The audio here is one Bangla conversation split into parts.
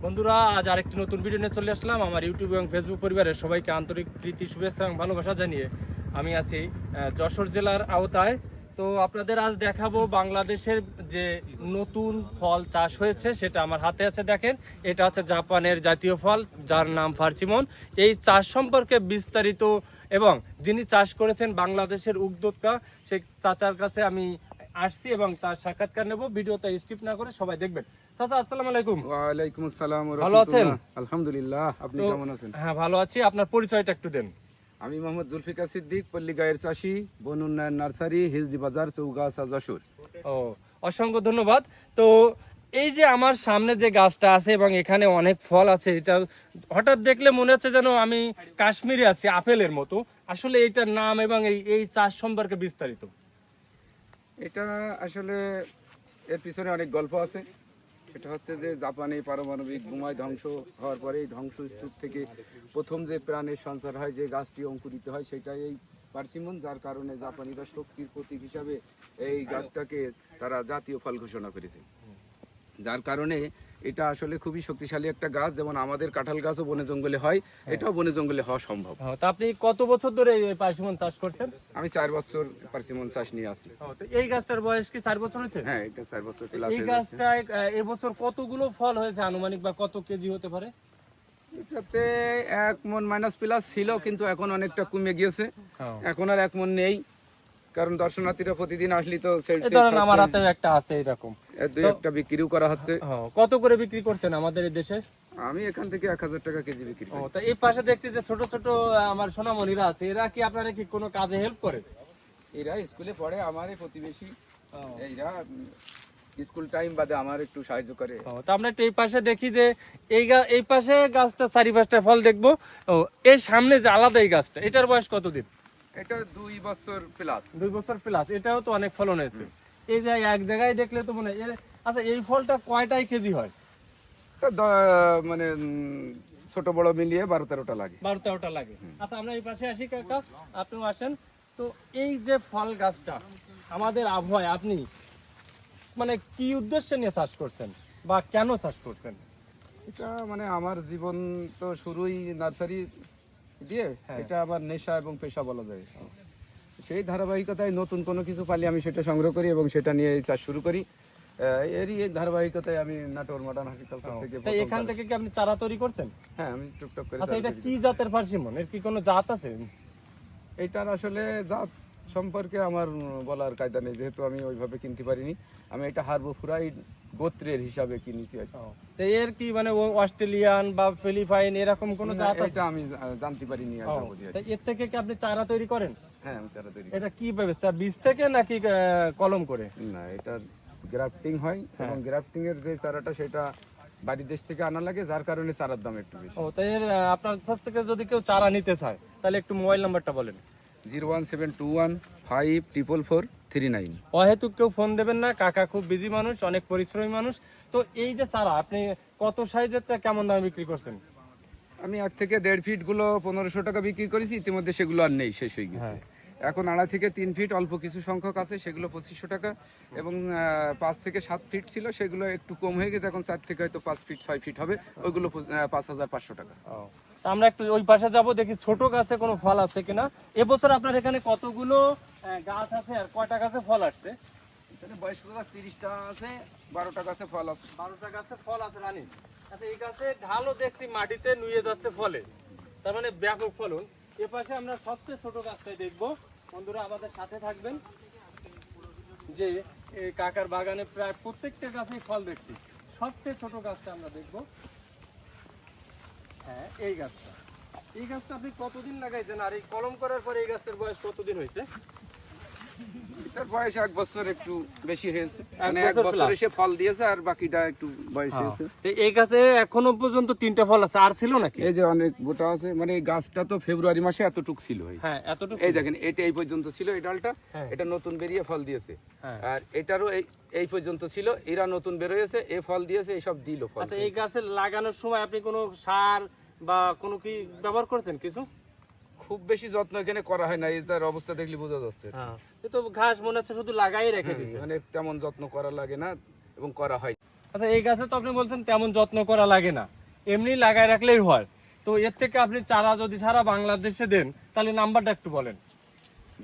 বন্ধুরা, আজ আরেকটি নতুন ভিডিও নিয়ে চলে আসলাম। আমার ইউটিউব এবং ফেসবুক পরিবারের সবাইকে আন্তরিক প্রীতি, শুভেচ্ছা এবং ভালোবাসা জানিয়ে আমি আছি যশোর জেলার আওতায়। তো আপনাদের আজ দেখাবো বাংলাদেশের যে নতুন ফল চাষ হয়েছে, সেটা আমার হাতে আছে। দেখেন, এটা হচ্ছে জাপানের জাতীয় ফল, যার নাম পারসিমন। এই চাষ সম্পর্কে বিস্তারিত এবং যিনি চাষ করেছেন বাংলাদেশের উদ্যোক্তা, সেই চাচার কাছে আমি আসছি এবং তার সাক্ষাৎকার নেব। ভিডিওটা স্কিপ না করে সবাই দেখবেন। চাচা, আসসালামু আলাইকুম। ওয়ালাইকুম আসসালাম। ভালো আছেন? আলহামদুলিল্লাহ, আপনি কেমন আছেন? হ্যাঁ, ভালো আছি। আপনার পরিচয়টা একটু দেন। আমি মোহাম্মদ জুলফিকার সিদ্দিক, পল্লী গায়ের চাষি, বন উন্নয়ন নার্সারি, হিজড়ি বাজার, চৌগাছা, যশোর। ও, অসংখ্য ধন্যবাদ। তো এই যে আমার সামনে যে গাছটা আছে এবং এখানে অনেক ফল আছে, এটা হঠাৎ দেখলে মনে হচ্ছে যেন আমি কাশ্মীরে আছি, আপেলের মতো। আসলে এটার নাম এবং এই চাষ সম্পর্কে বিস্তারিত। এটা আসলে এর পিছনে অনেক গল্প আছে। এটা হচ্ছে যে জাপানে পারমাণবিক বোমায় ধ্বংস হওয়ার পরে এই ধ্বংসস্তূপ থেকে প্রথম যে প্রাণের সঞ্চার হয়, যে গাছটি অঙ্কুরিত হয়, সেটাই এই পারসিমন। যার কারণে জাপানিরা শক্তির প্রতীক হিসাবে এই গাছটাকে তারা জাতীয় ফল ঘোষণা করেছে। যার কারণে এটা আসলে খুবই শক্তিশালী একটা গাছ। যেমন আমাদের কাঁঠাল গাছও বনে জঙ্গলে হয়, এটাও বনে জঙ্গলে হওয়া সম্ভব। তা আপনি কত বছর ধরে এই পারসিমন চাষ করছেন? আমি 4 বছর পারসিমন চাষ নিয়ে আছি। তো এই গাছটার বয়স কি 4 বছর হয়েছে? হ্যাঁ, এটা 4 বছর প্লাস। এই গাছটা এবছর কতগুলো ফল হয়েছে আনুমানিক, বা কত কেজি হতে পারে? এটাতে 1 মণ মাইনাস প্লাস ছিল, কিন্তু এখন অনেকটা কমে গিয়েছে। এখন আর 1 মণ নেই, কারণ দর্শনার্থীরা প্রতিদিন আসলে তো ধরেন আমার হাতে একটা আছে এরকম, দুই একটা বিক্রিও করা হচ্ছে। কত করে বিক্রি করছেন আমাদের এই দেশে? আমি এখান থেকে 1000 টাকা কেজি বিক্রি করি। তো এই পাশে দেখছি যে ছোট ছোট আমার সোনামণিরা আছে, এরা কি আপনারা কি কোনো কাজে হেল্প করে? এরা স্কুলে পড়ে, আমার এই প্রতিবেশী। এরা স্কুল টাইম বাদে আমার একটু সাহায্য করে। তো আমরা একটু এই পাশে দেখি যে এই পাশে গাছটা 4-5টা ফল দেখবো। এর সামনে যে আলাদা এই গাছটা, এটার বয়স কতদিন? এটা 2 বছর প্লাস। 2 বছর প্লাস। এটাও তো অনেক ফলন হয়েছে। এই যে এক জায়গায় দেখলে তো মনে হয় আচ্ছা, এই ফলটা কয়টাই কেজি হয়? মানে ছোট বড় মিলিয়ে 12-13টা লাগে। 12-13টা লাগে। আচ্ছা, আমরা এই পাশে আসি কাকা, আপনিও আসেন। তো এই যে ফল গাছটা আমাদের আবহাওয়ায় আপনি মানে কি উদ্দেশ্যে নিয়ে চাষ করছেন বা কেন চাষ করছেন? এটা মানে আমার জীবন তো শুরুই নার্সারি দিয়ে। এটা আবার নেশা এবং পেশা বলা যায়। সেই ধারাবাহিকতায় নতুন কোনো কিছু পালি আমি সেটা সংগ্রহ করি এবং সেটা নিয়ে চাষ শুরু করি। এরই ধারাবাহিকতায় আমি নাটোর মডার্ন হর্টিকালচার থেকে এখান থেকে কি আপনি চারা তৈরি করছেন? হ্যাঁ, আমি টুকটাক করে। আচ্ছা, এটা কি জাতের পারসিমন? এর কি কোনো জাত আছে? এটার আসলে জাত সম্পর্কে আমার বলার কায়দা নেই, যেহেতু আমি ওইভাবে কিনতে পারিনি। আমি এটা হার্বোফ্রাইড গোত্রের হিসাবে কিনেছি। তো এর কি মানে অস্ট্রেলিয়ান বা ফিলিপাইন এরকম কোনো জাত আছে? এটা আমি জানতে পারিনি। এর থেকে কি আপনি চারা তৈরি করেন? হ্যাঁ, আমি চারা তৈরি। এটা কি ব্যবস্থা, বীজ থেকে নাকি কলম করে? না, এটা গ্রাফটিং হয় এবং গ্রাফটিং এর যে চারাটা সেটা বাড়ির দেশ থেকে আনা লাগে, যার কারণে চারার দাম একটু বেশি। তাই আপনার কাছ থেকে যদি কেউ চারা নিতে চায়, তাহলে একটু মোবাইল নাম্বারটা বলেন। 01721544439। অহেতুক কেউ ফোন দেবেন না, কাকা খুব বিজি মানুষ, অনেক পরিশ্রমী মানুষ। তো এই যে চারা আপনি কত সাইজেরটা কেমন দামে বিক্রি করছেন? আমি 1 থেকে 1.5 ফিট গুলো 1500 টাকা বিক্রি করেছি। ইতিমধ্যে সেগুলো আর নেই, শেষ হয়ে গেছে। এখন 2.5 থেকে 3 ফিট অল্প কিছু সংখ্যক আছে, সেগুলো 2500 টাকা। এবং 5 থেকে 7 ফিট ছিল, সেগুলো একটু কম হয়ে গেছে। এখন 4 থেকে হয়তো 5 ফিট 6 ফিট হবে, ওইগুলো 5500 টাকা। আমরা একটু ওই পাশে যাব, দেখি ছোট গাছে কোনো ফল আছে কিনা। এবছর আপনার এখানে কতগুলো গাছ আছে আর কয়টা গাছে ফল আসছে? এখানে বয়স্ক গাছ 30টা আছে, 12টা গাছে ফল আছে। 12টা গাছে ফল আছে রানী। আচ্ছা, এই গাছে ঢালও দেখছি মাটিতে নুয়ে যাচ্ছে ফলে, তার মানে ব্যাপক ফলন। এ পাশে আমরা সবচেয়ে ছোট গাছটাই দেখবো। বন্ধুরা, আমাদের সাথে থাকবেন। যে কাকার বাগানে প্রায় প্রত্যেকটা গাছেই ফল দেখছি। সবচেয়ে ছোট গাছটা আমরা দেখবো। হ্যাঁ, এই গাছটা আপনি কতদিন লাগাইছেন? আর এই কলম করার পরে এই গাছের বয়স কতদিন হয়েছে? এটার বয়স 1 বছর একটু বেশি হয়েছে, মানে 1 বছর এসে ফল দিয়েছে আর বাকিটা একটু বয়স হয়েছে। এই গাছে এখনো পর্যন্ত 3টা ফল আছে, আর ছিল নাকি? এই যে অনেক গোটা আছে, মানে এই গাছটা তো ফেব্রুয়ারি মাসে এতটুক ছিল। হ্যাঁ, এতটুকু। এই দেখেন, এটা এই পর্যন্ত ছিল, এই ডালটা। এটা নতুন বেরিয়ে ফল দিয়েছে। আর এটারও এই পর্যন্ত ছিল, এরা নতুন বের হয়েছে, এই ফল দিয়েছে, এই সব দিল ফল। আচ্ছা, এই গাছে লাগানোর সময় আপনি কোনো সার বা কোনো কি ব্যবহার করেছেন কিছু? খুব বেশি যত্ন এখানে করা হয় না, এটার অবস্থা দেখলে বোঝা যাচ্ছে। এই তো ঘাস মনে হচ্ছে শুধু লাগাই রেখে দিয়েছে, মানে তেমন যত্ন করা লাগে না এবং করা হয়। আচ্ছা, এই গাছে তো আপনি বলছেন তেমন যত্ন করা লাগে না। এমনি লাগায় রাখলেই হয়। তো এর থেকে আপনি চারা যদি সারা বাংলাদেশে দেন তাহলে নাম্বারটা একটু বলেন।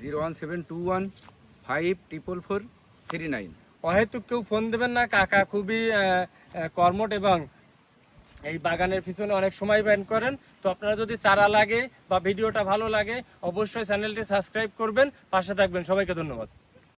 01721544439। হয়তো কেউ ফোন দেবেন না, কাকা খুবই কর্মঠ এবং এই বাগানের পিছনে অনেক সময় ব্যয় করেন। তো আপনারা যদি চারা লাগে বা ভিডিওটা ভালো লাগে অবশ্যই চ্যানেলটি সাবস্ক্রাইব করবেন, পাশে থাকবেন। সবাইকে ধন্যবাদ।